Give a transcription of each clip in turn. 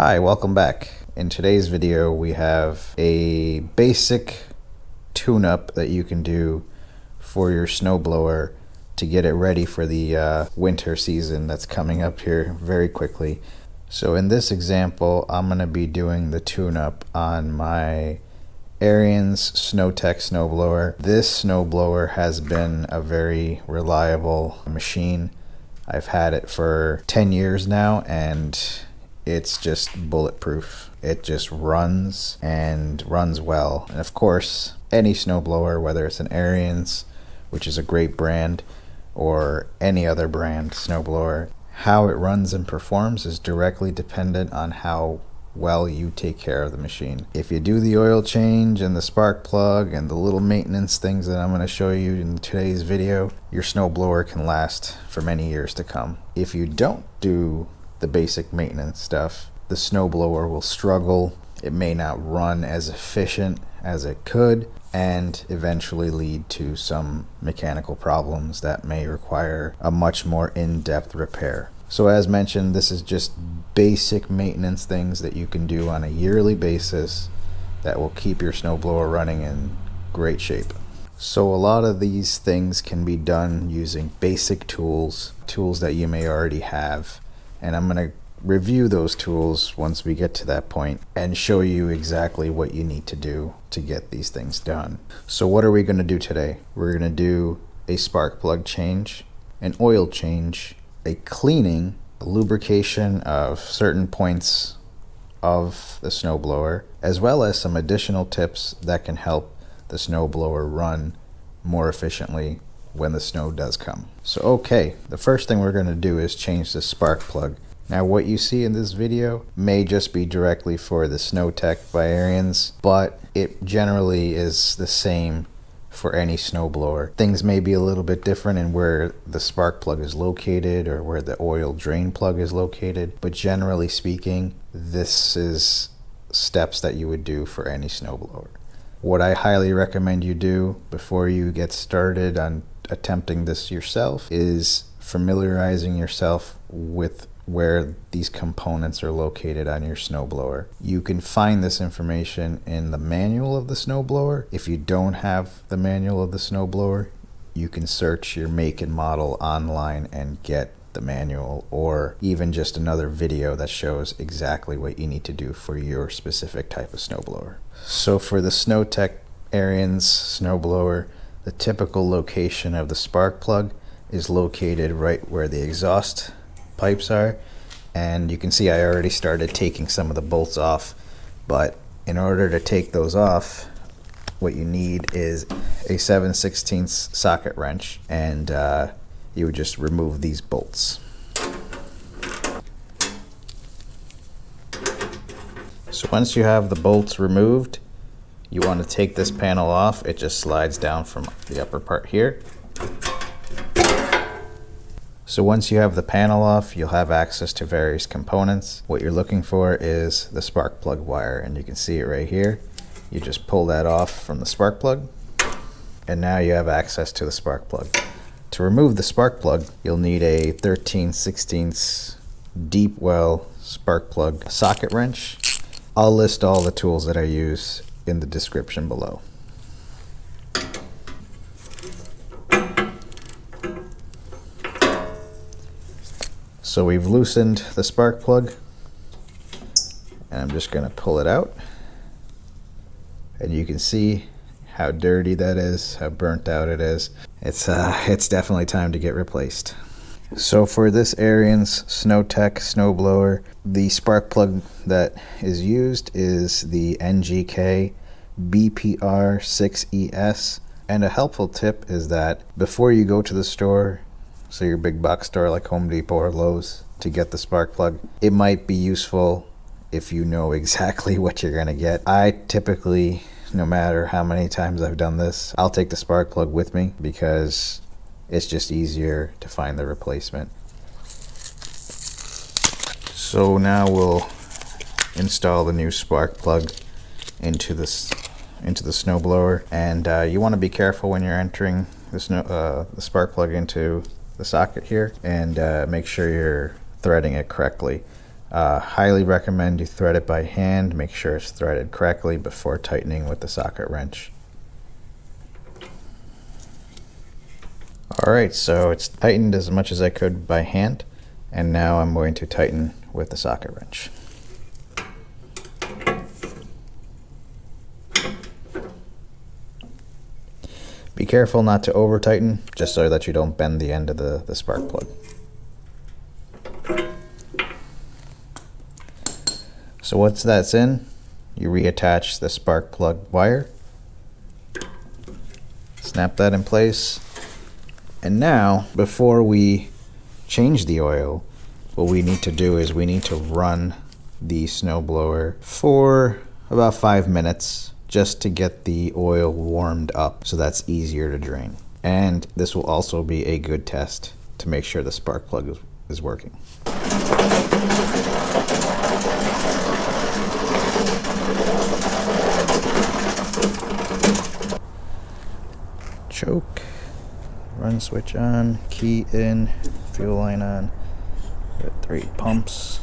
Hi, welcome back. In today's video we have a basic tune-up that you can do for your snowblower to get it ready for the winter season that's coming up here very quickly. So in this example I'm going to be doing the tune-up on my Ariens snowblower. This snowblower has been a very reliable machine. I've had it for 10 years now and it's just bulletproof. It just runs and runs well. And of course, any snowblower, whether it's an Ariens, which is a great brand, or any other brand snowblower, how it runs and performs is directly dependent on how well you take care of the machine. If you do the oil change and the spark plug and the little maintenance things that I'm going to show you in today's video, your snowblower can last for many years to come. If you don't do the basic maintenance stuff, the snowblower will struggle. It may not run as efficient as it could and eventually lead to some mechanical problems that may require a much more in-depth repair. So as mentioned, this is just basic maintenance things that you can do on a yearly basis that will keep your snowblower running in great shape. So a lot of these things can be done using basic tools that you may already have. And I'm going to review those tools once we get to that point and show you exactly what you need to do to get these things done. So what are we going to do today? We're going to do a spark plug change, an oil change, a cleaning, a lubrication of certain points of the snowblower, as well as some additional tips that can help the snowblower run more efficiently when the snow does come. So okay, the first thing we're going to do is change the spark plug. Now what you see in this video may just be directly for the SnowTech by Ariens, but it generally is the same for any snowblower. Things may be a little bit different in where the spark plug is located or where the oil drain plug is located, but generally speaking, this is steps that you would do for any snowblower. What I highly recommend you do before you get started on attempting this yourself is familiarizing yourself with where these components are located on your snowblower. You can find this information in the manual of the snowblower. If you don't have the manual of the snowblower, you can search your make and model online and get the manual, or even just another video that shows exactly what you need to do for your specific type of snowblower. So for the SnowTech Ariens snowblower, the typical location of the spark plug is located right where the exhaust pipes are, and you can see I already started taking some of the bolts off, but in order to take those off, what you need is a 7/16 socket wrench, and you would just remove these bolts. So once you have the bolts removed, you want to take this panel off. It just slides down from the upper part here. So once you have the panel off, you'll have access to various components. What you're looking for is the spark plug wire, and you can see it right here. You just pull that off from the spark plug, and now you have access to the spark plug. To remove the spark plug, you'll need a 13/16 deep well spark plug socket wrench. I'll list all the tools that I use in the description below. So we've loosened the spark plug, and I'm just going to pull it out, and you can see how dirty that is, how burnt out it is. It's definitely time to get replaced. So for this Ariens SnowTech snowblower, the spark plug that is used is the NGK BPR6ES, and a helpful tip is that before you go to the store, so your big box store like Home Depot or Lowe's, to get the spark plug, it might be useful if you know exactly what you're gonna get. I typically, no matter how many times I've done this, I'll take the spark plug with me because it's just easier to find the replacement. So now we'll install the new spark plug into the snowblower, and you want to be careful when you're entering the spark plug into the socket here, and make sure you're threading it correctly. Highly recommend you thread it by hand. Make sure it's threaded correctly before tightening with the socket wrench. Alright, so it's tightened as much as I could by hand, and now I'm going to tighten with the socket wrench. Be careful not to over tighten, just so that you don't bend the end of the spark plug. So once that's in, you reattach the spark plug wire, snap that in place, and now before we change the oil, what we need to do is we need to run the snowblower for about 5 minutes just to get the oil warmed up so that's easier to drain. And this will also be a good test to make sure the spark plug is working. Choke, run switch on, key in, fuel line on. Got 3 pumps.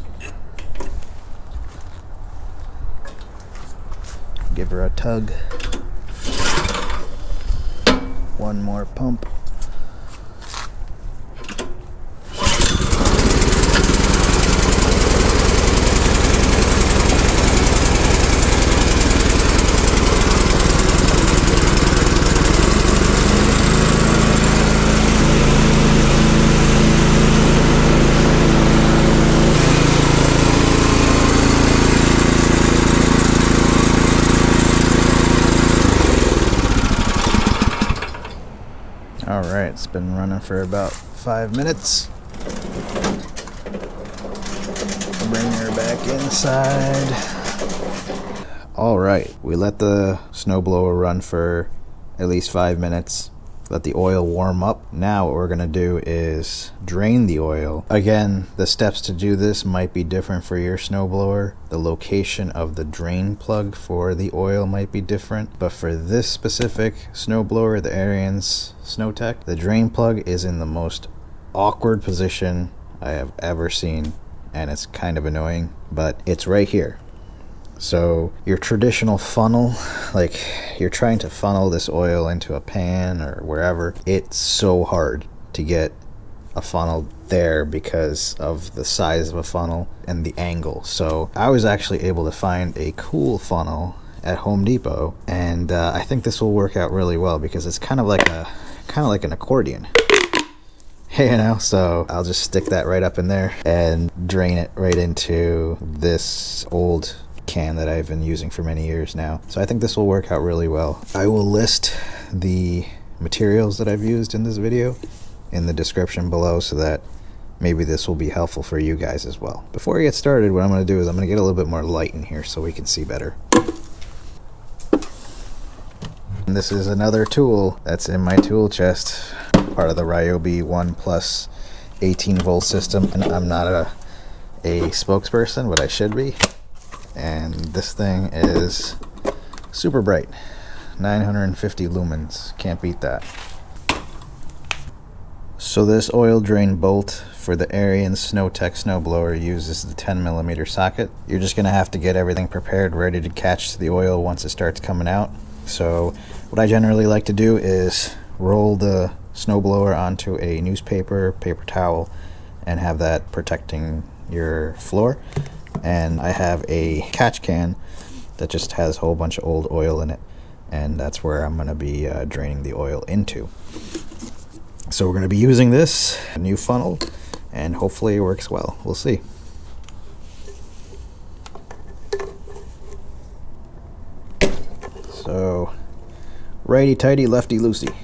Give her a tug. 1 more pump. Alright, it's been running for about 5 minutes. Bring her back inside. Alright, we let the snowblower run for at least 5 minutes. Let the oil warm up. Now what we're going to do is drain the oil. Again, the steps to do this might be different for your snowblower. The location of the drain plug for the oil might be different. But for this specific snowblower, the Ariens SnowTech, the drain plug is in the most awkward position I have ever seen. And it's kind of annoying, but it's right here. So your traditional funnel, like you're trying to funnel this oil into a pan or wherever, it's so hard to get a funnel there because of the size of a funnel and the angle. So I was actually able to find a cool funnel at Home Depot, and I think this will work out really well because it's kind of like an accordion. You know, so I'll just stick that right up in there and drain it right into this old can that I've been using for many years now. So I think this will work out really well. I will list the materials that I've used in this video in the description below so that maybe this will be helpful for you guys as well. Before we get started, what I'm going to do is I'm going to get a little bit more light in here so we can see better. And this is another tool that's in my tool chest, part of the Ryobi 1 Plus 18 volt system, and I'm not a spokesperson, but I should be. And this thing is super bright, 950 lumens, can't beat that. So this oil drain bolt for the Ariens SnowTech snowblower uses the 10mm socket. You're just gonna have to get everything prepared, ready to catch the oil once it starts coming out. So what I generally like to do is roll the snowblower onto a newspaper, paper towel, and have that protecting your floor. And I have a catch can that just has a whole bunch of old oil in it, and that's where I'm going to be draining the oil into. So we're going to be using this new funnel, and hopefully it works well. We'll see. So righty tighty, lefty loosey.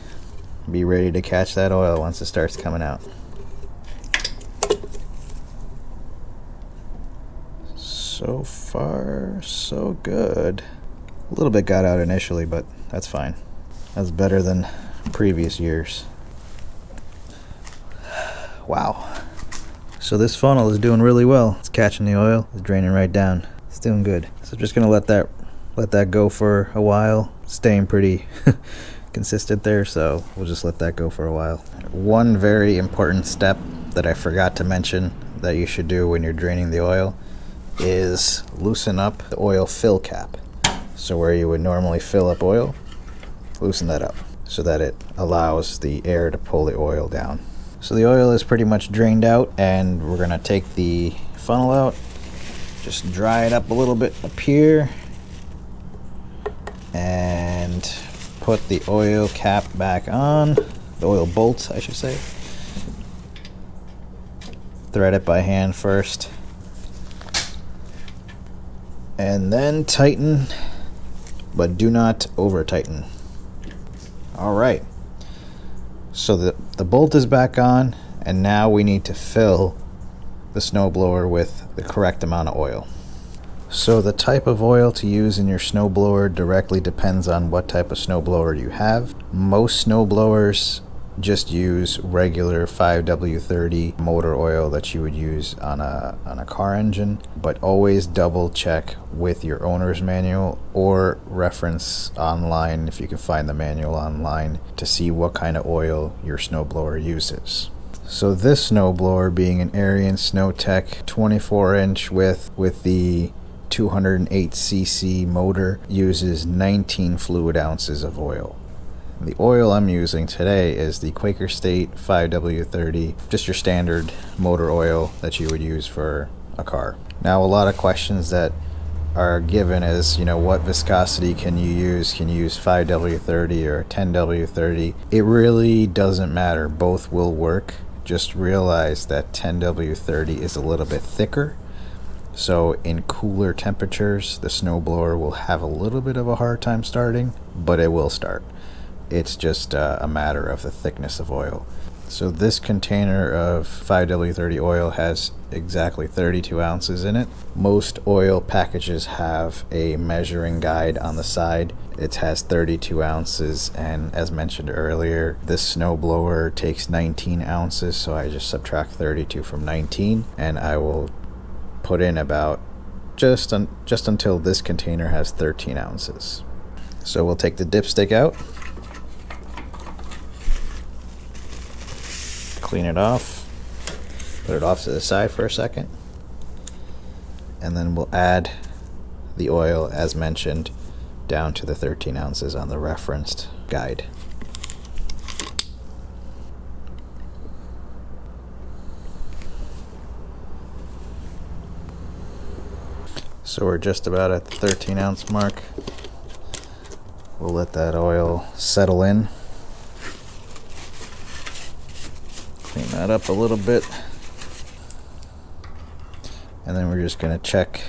Be ready to catch that oil once it starts coming out. So far, so good. A little bit got out initially, but that's fine. That's better than previous years. Wow. So this funnel is doing really well. It's catching the oil, it's draining right down. It's doing good. So just gonna let that go for a while. Staying pretty consistent there, so we'll just let that go for a while. One very important step that I forgot to mention that you should do when you're draining the oil is loosen up the oil fill cap. So where you would normally fill up oil, loosen that up so that it allows the air to pull the oil down. So the oil is pretty much drained out, and we're gonna take the funnel out, just dry it up a little bit up here, and put the oil cap back on, the oil bolt I should say. Thread it by hand first, and then tighten, but do not over tighten. Alright, so the bolt is back on, and now we need to fill the snowblower with the correct amount of oil. So the type of oil to use in your snowblower directly depends on what type of snowblower you have. Most snowblowers just use regular 5W30 motor oil that you would use on a car engine, but always double check with your owner's manual or reference online if you can find the manual online to see what kind of oil your snowblower uses. So this snowblower, being an Ariens SnowTech 24-inch width with the 208cc motor, uses 19 fluid ounces of oil. The oil I'm using today is the Quaker State 5W30, just your standard motor oil that you would use for a car. Now, a lot of questions that are given is, what viscosity can you use? Can you use 5W30 or 10W30? It really doesn't matter. Both will work. Just realize that 10W30 is a little bit thicker. So in cooler temperatures, the snowblower will have a little bit of a hard time starting, but it will start. It's just a matter of the thickness of oil. So this container of 5W30 oil has exactly 32 ounces in it. Most oil packages have a measuring guide on the side. It has 32 ounces, and as mentioned earlier, this snowblower takes 19 ounces, so I just subtract 32 from 19, and I will put in about just until this container has 13 ounces. So we'll take the dipstick out, clean it off, put it off to the side for a second, and then we'll add the oil as mentioned down to the 13 ounces on the referenced guide. So we're just about at the 13 ounce mark. We'll let that oil settle in. Clean that up a little bit. And then we're just going to check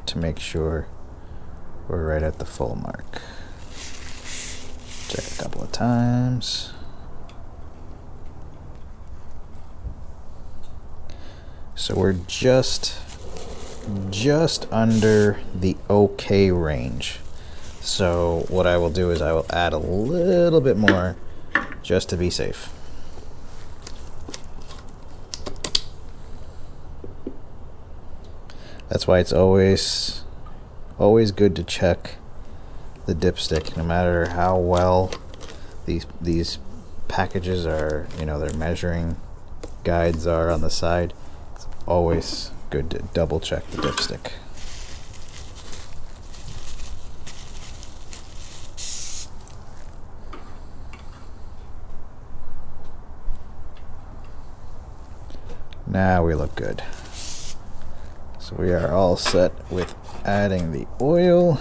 to make sure we're right at the full mark. Check a couple of times. So we're just under the okay range. So what I will do is I will add a little bit more just to be safe. That's why it's always good to check the dipstick, no matter how well these packages are, their measuring guides are on the side. It's always good to double check the dipstick. Now we look good. So we are all set with adding the oil.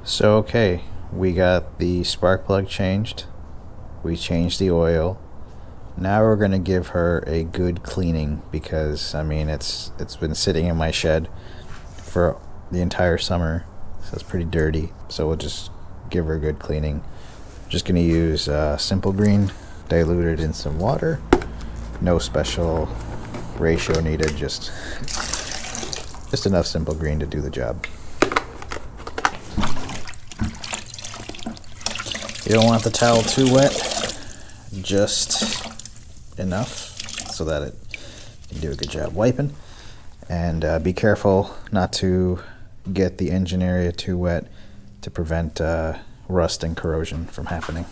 So okay, we got the spark plug changed. We changed the oil. Now we're gonna give her a good cleaning because it's been sitting in my shed for the entire summer, so it's pretty dirty. So we'll just give her a good cleaning. Just gonna use Simple Green diluted in some water. No special ratio needed, just enough Simple Green to do the job. You don't want the towel too wet, just enough so that it can do a good job wiping. And be careful not to get the engine area too wet to prevent rust and corrosion from happening.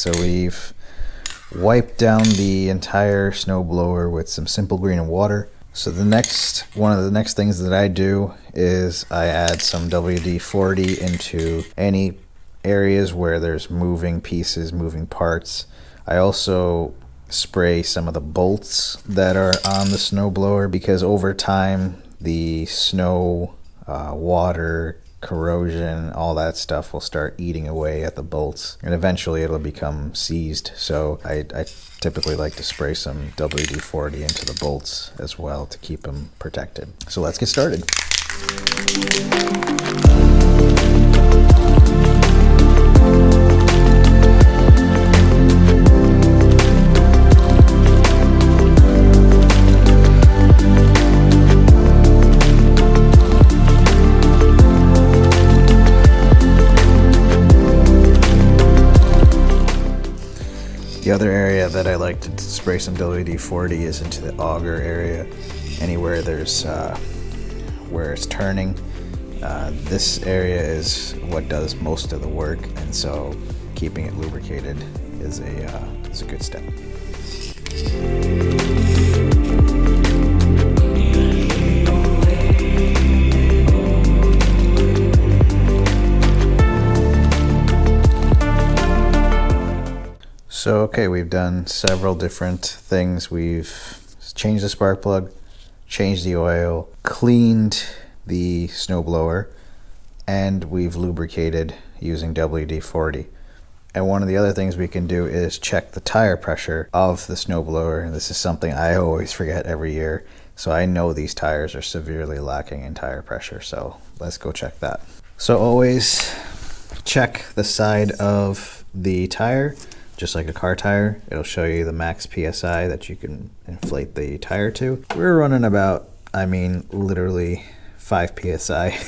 So we've wiped down the entire snowblower with some Simple Green and water. So one of the next things that I do is I add some WD-40 into any areas where there's moving pieces, moving parts. I also spray some of the bolts that are on the snowblower, because over time the snow, water, corrosion, all that stuff will start eating away at the bolts, and eventually it'll become seized. So I typically like to spray some WD-40 into the bolts as well to keep them protected. So let's get started. The other area that I like to spray some WD-40 is into the auger area, anywhere there's where it's turning. This area is what does most of the work, and so keeping it lubricated is a good step. So okay, we've done several different things. We've changed the spark plug, changed the oil, cleaned the snowblower, and we've lubricated using WD-40. And one of the other things we can do is check the tire pressure of the snowblower. And this is something I always forget every year. So I know these tires are severely lacking in tire pressure. So let's go check that. So always check the side of the tire. Just like a car tire, it'll show you the max PSI that you can inflate the tire to. We're running about, literally 5 PSI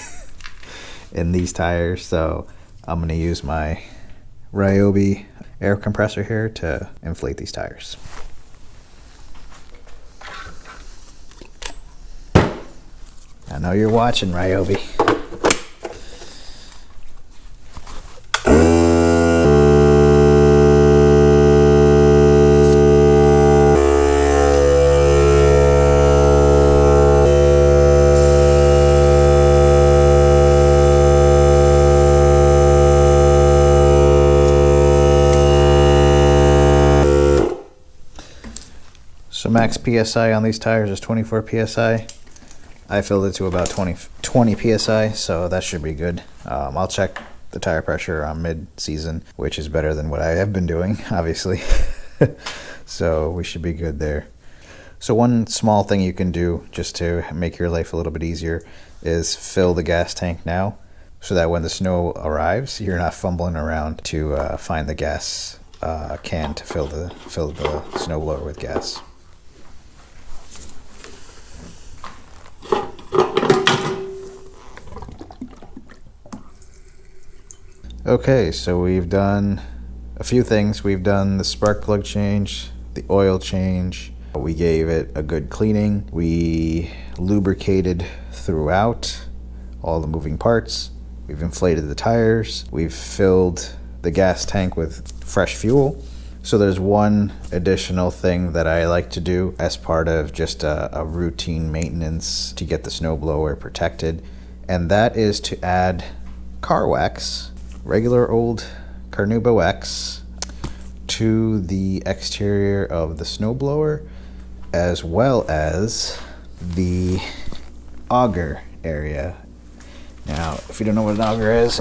in these tires. So I'm gonna use my Ryobi air compressor here to inflate these tires. I know you're watching, Ryobi. So max PSI on these tires is 24 PSI. I filled it to about 20 PSI, so that should be good. I'll check the tire pressure on mid-season, which is better than what I have been doing, obviously. So we should be good there. So one small thing you can do just to make your life a little bit easier is fill the gas tank now, so that when the snow arrives, you're not fumbling around to find the gas can to fill the snowblower with gas. Okay, so we've done a few things. We've done the spark plug change, the oil change. We gave it a good cleaning. We lubricated throughout all the moving parts. We've inflated the tires. We've filled the gas tank with fresh fuel. So there's one additional thing that I like to do as part of just a routine maintenance to get the snowblower protected, and that is to add car wax, regular old Carnauba wax, to the exterior of the snowblower, as well as the auger area. Now, if you don't know what an auger is,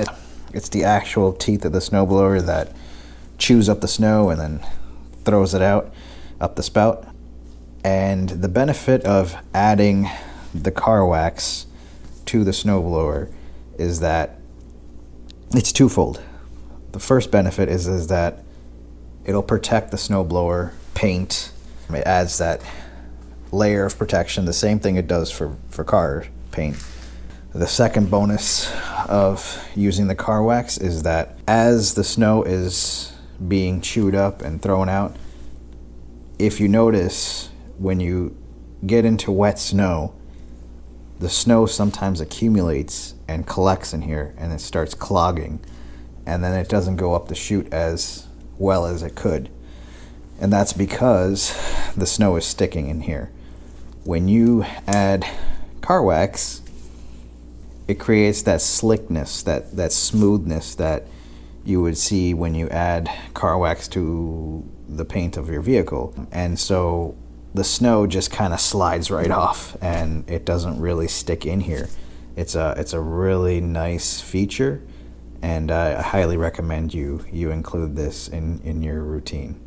it's the actual teeth of the snowblower that chews up the snow and then throws it out up the spout. And the benefit of adding the car wax to the snowblower is that it's twofold. The first benefit is that it'll protect the snowblower paint. It adds that layer of protection, the same thing it does for car paint. The second bonus of using the car wax is that as the snow is being chewed up and thrown out, if you notice when you get into wet snow, the snow sometimes accumulates and collects in here and it starts clogging, and then it doesn't go up the chute as well as it could. And that's because the snow is sticking in here. When you add car wax, it creates that slickness, that smoothness that you would see when you add car wax to the paint of your vehicle. And so the snow just kind of slides right off and it doesn't really stick in here. It's a really nice feature, and I highly recommend you include this in your routine.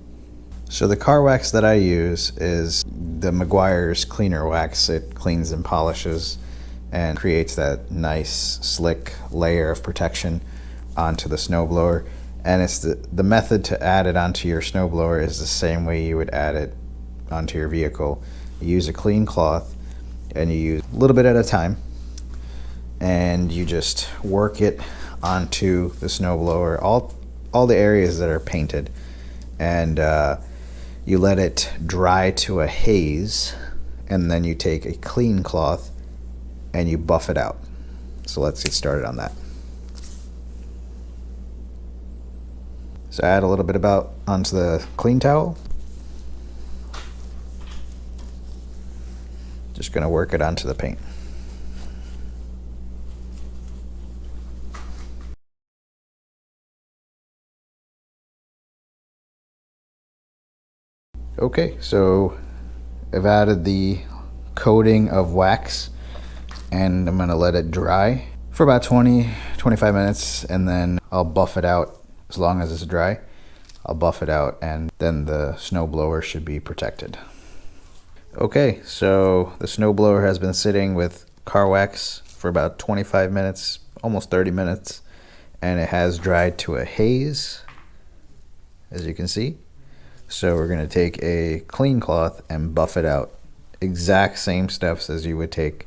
So the car wax that I use is the Meguiar's Cleaner Wax. It cleans and polishes and creates that nice slick layer of protection onto the snowblower. And it's the method to add it onto your snowblower is the same way you would add it onto your vehicle. You use a clean cloth and you use a little bit at a time, and you just work it onto the snowblower, all the areas that are painted, and you let it dry to a haze, and then you take a clean cloth and you buff it out. So let's get started on that. So add a little bit onto the clean towel. Just gonna work it onto the paint. Okay, so I've added the coating of wax and I'm gonna let it dry for about 20-25 minutes, and then I'll buff it out. As long as it's dry, I'll buff it out, and then the snowblower should be protected. Okay, so the snowblower has been sitting with car wax for about 25 minutes, almost 30 minutes, and it has dried to a haze, as you can see. So we're gonna take a clean cloth and buff it out. Exact same steps as you would take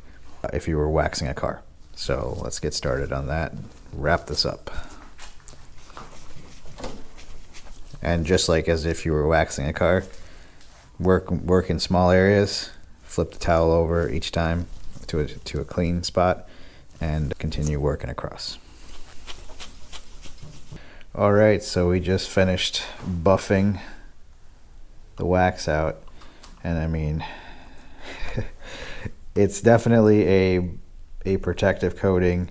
if you were waxing a car. So let's get started on that. Wrap this up. And just like as if you were waxing a car, work in small areas, flip the towel over each time to a clean spot, and continue working across. All right, so we just finished buffing the wax out, and I mean, it's definitely a protective coating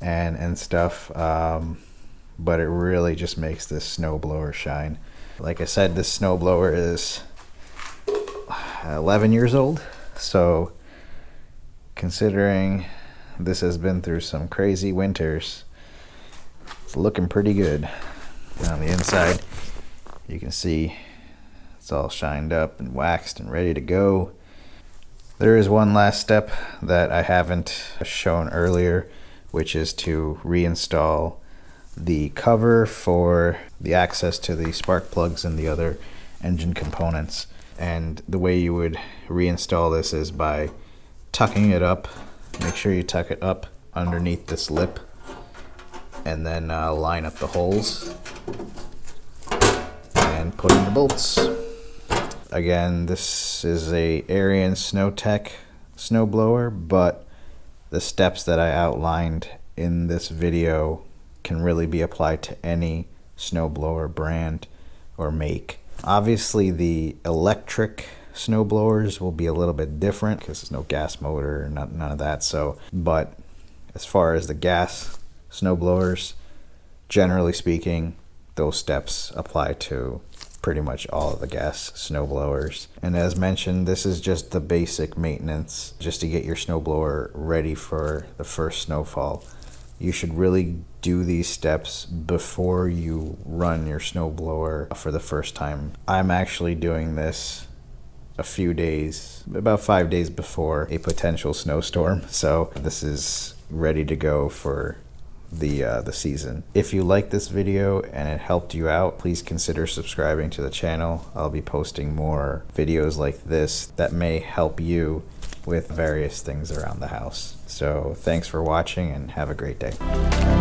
and stuff, but it really just makes this snowblower shine. Like I said, this snowblower is 11 years old, so considering this has been through some crazy winters, it's looking pretty good. And on the inside, you can see it's all shined up and waxed and ready to go. There is one last step that I haven't shown earlier, which is to reinstall the cover for the access to the spark plugs and the other engine components. And the way you would reinstall this is by tucking it up. Make sure you tuck it up underneath this lip, and then line up the holes and put in the bolts. Again, this is a Ariens SnowTech snowblower, but the steps that I outlined in this video can really be applied to any snowblower brand or make. Obviously, the electric snowblowers will be a little bit different because there's no gas motor, none of that. So, but as far as the gas snowblowers, generally speaking, those steps apply to pretty much all of the gas snowblowers. And as mentioned, this is just the basic maintenance just to get your snowblower ready for the first snowfall. You should really do these steps before you run your snowblower for the first time. I'm actually doing this a few days, about 5 days before a potential snowstorm. So this is ready to go for the season. If you like this video and it helped you out, please consider subscribing to the channel. I'll be posting more videos like this that may help you with various things around the house. So thanks for watching and have a great day.